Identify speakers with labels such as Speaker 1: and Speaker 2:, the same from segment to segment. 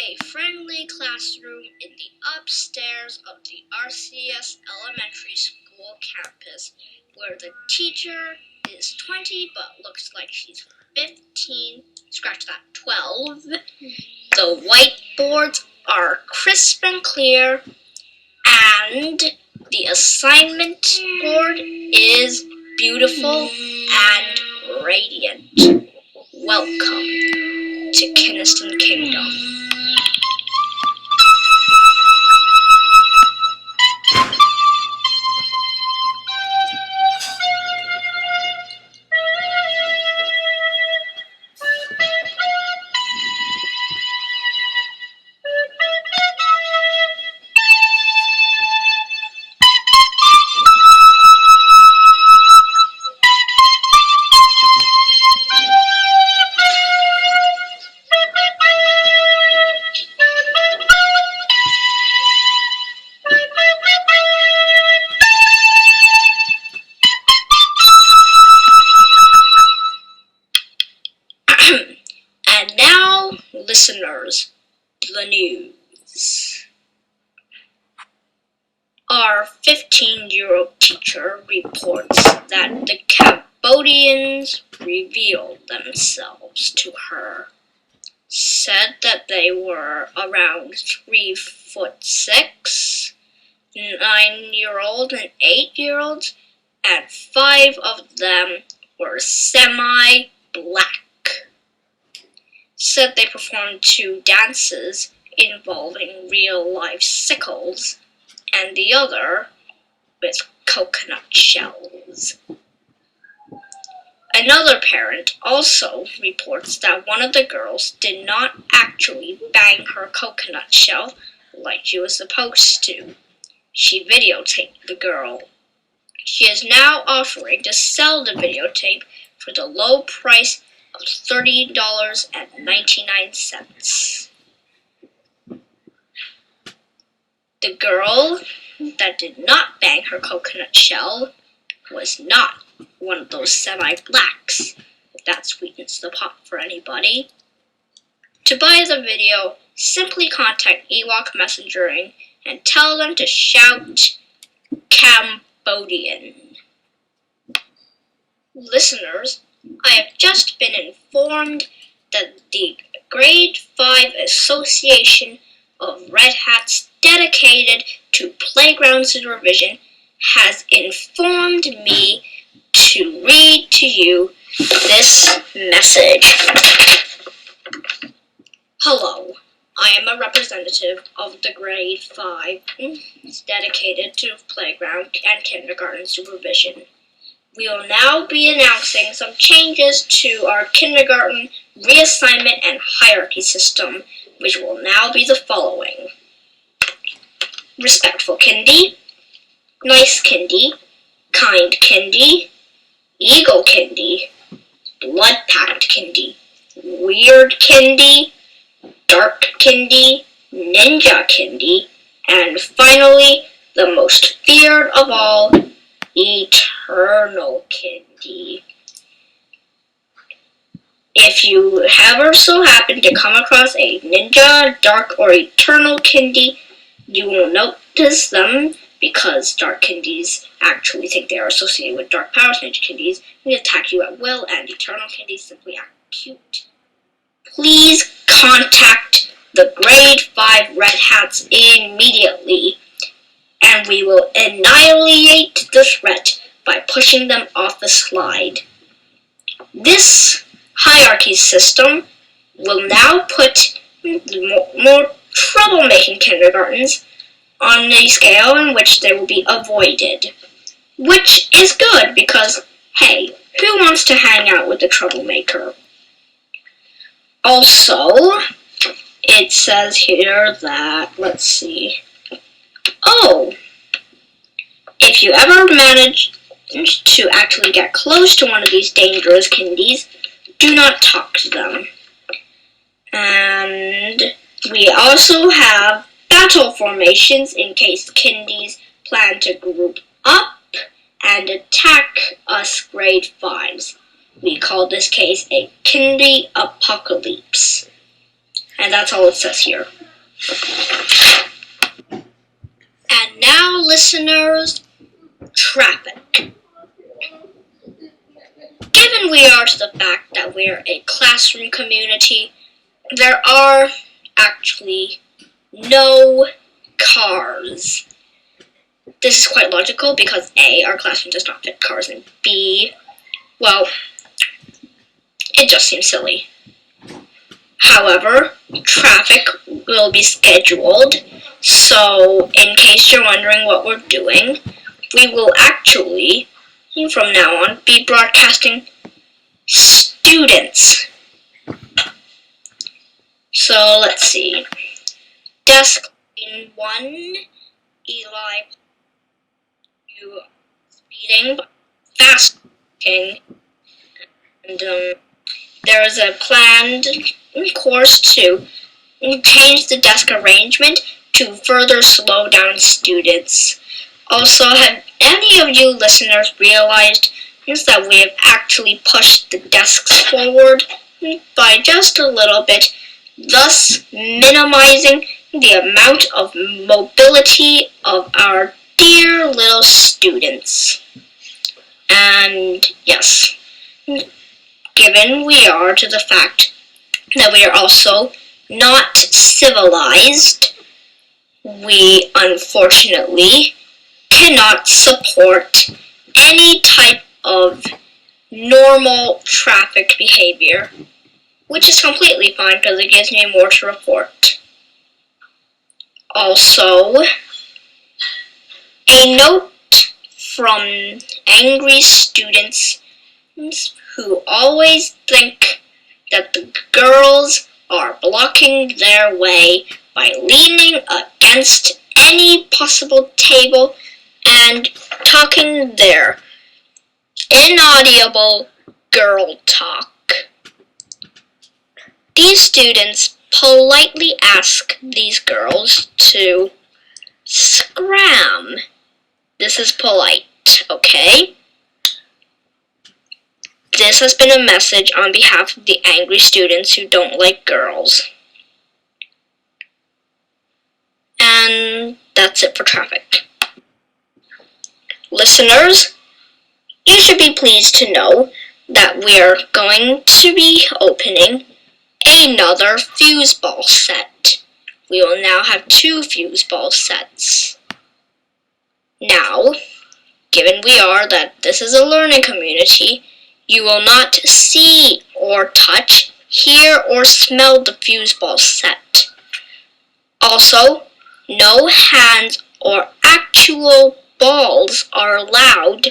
Speaker 1: a friendly classroom in the upstairs of the RCS Elementary School campus, where the teacher is 20 but looks like she's 15, scratch that, 12. The whiteboards are crisp and clear, and the assignment board is beautiful and radiant. Welcome to Kiniston Kingdom. And now, listeners, the news. Our 15-year-old teacher reports that the Cambodians revealed themselves to her. Said that they were around 3'6", 9-year-old and 8-year-olds, and 5 of them were semi-black. Said they performed 2 dances involving real-life sickles, and the other with coconut shells. Another parent also reports that one of the girls did not actually bang her coconut shell like she was supposed to. She videotaped the girl. She is now offering to sell the videotape for the low price of $30.99. The girl that did not bang her coconut shell was not one of those semi-blacks, if that sweetens the pot for anybody. To buy the video, simply contact Ewok Messengering and tell them to shout Cambodian. Listeners, I have just been informed that the Grade 5 Association of Red Hats dedicated to playground supervision has informed me to read to you this message. Hello, I am a representative of the Grade 5 dedicated to playground and kindergarten supervision. We will now be announcing some changes to our kindergarten reassignment and hierarchy system, which will now be the following: respectful kindy, nice kindy, kind kindy, eagle kindy, blood-packed kindy, weird kindy, dark kindy, ninja kindy, and finally, the most feared of all, eternal kindy. If you ever so happen to come across a ninja, dark, or eternal kindy, you will notice them because dark kindies actually think they are associated with dark powers. Ninja kindies may attack you at will, and eternal kindies simply act cute. Please contact the Grade 5 Red Hats immediately, and we will annihilate the threat by pushing them off the slide. This hierarchy system will now put more troublemaking kindergartens on a scale in which they will be avoided. Which is good because, hey, who wants to hang out with a troublemaker? Also, it says here that, let's see. Oh! If you ever manage to actually get close to one of these dangerous kindies, do not talk to them. And we also have battle formations in case kindies plan to group up and attack us Grade 5s. We call this case a kindy apocalypse. And that's all it says here. And now, listeners, traffic. Given we are to the fact that we're a classroom community, there are actually no cars. This is quite logical because A, our classroom does not fit cars, and B, well, it just seems silly. However, traffic will be scheduled, so in case you're wondering what we're doing, we will actually, from now on, be broadcasting students. So let's see. Desk in 1, Eli, you speeding, fast walking, and there is a planned course to change the desk arrangement to further slow down students. Also, have any of you listeners realized that we have actually pushed the desks forward by just a little bit, thus minimizing the amount of mobility of our dear little students? And yes, given we are to the fact that we are also not civilized, we unfortunately cannot support any type of normal traffic behavior, which is completely fine because it gives me more to report. Also, a note from angry students who always think that the girls are blocking their way by leaning against any possible table and talking their inaudible girl talk. These students politely ask these girls to scram. This is polite, okay? This has been a message on behalf of the angry students who don't like girls. And that's it for traffic. Listeners, you should be pleased to know that we are going to be opening another fuseball set. We will now have 2 fuseball sets. Now, given we are that this is a learning community, you will not see or touch, hear or smell the fuseball set. Also, no hands or actual balls are allowed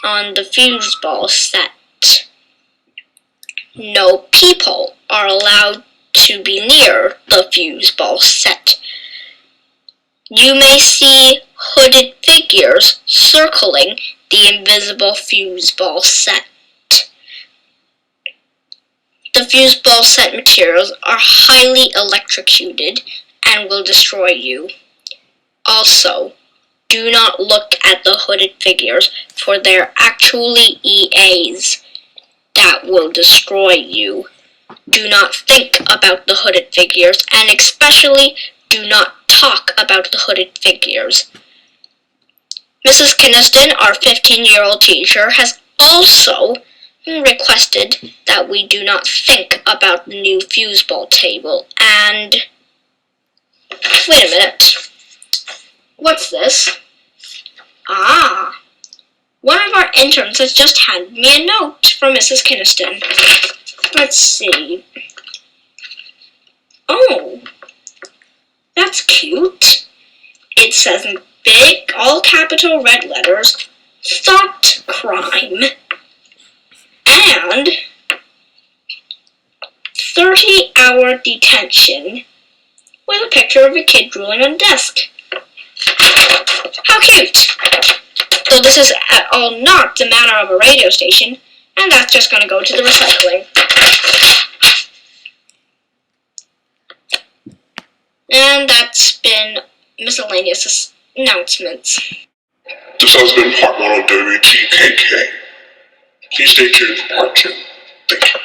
Speaker 1: on the fuseball set. No people are allowed to be near the fuseball set. You may see hooded figures circling the invisible fuseball set. The fuseball set materials are highly electrocuted and will destroy you. Also, do not look at the hooded figures, for they're actually EAs that will destroy you. Do not think about the hooded figures, and especially do not talk about the hooded figures. Mrs. Kinniston, our 15-year-old teacher, has also requested that we do not think about the new fuseball table. And wait a minute. What's this? Ah, one of our interns has just handed me a note from Mrs. Kinniston. Let's see. Oh, that's cute. It says in big, all capital red letters, "Thought Crime." And 30-hour detention with a picture of a kid drooling on a desk. How cute! Though this is at all not the manner of a radio station, and that's just going to go to the recycling. And that's been miscellaneous announcements.
Speaker 2: This has been part 1 of WTKK. Please stay tuned for part 2. Thank you.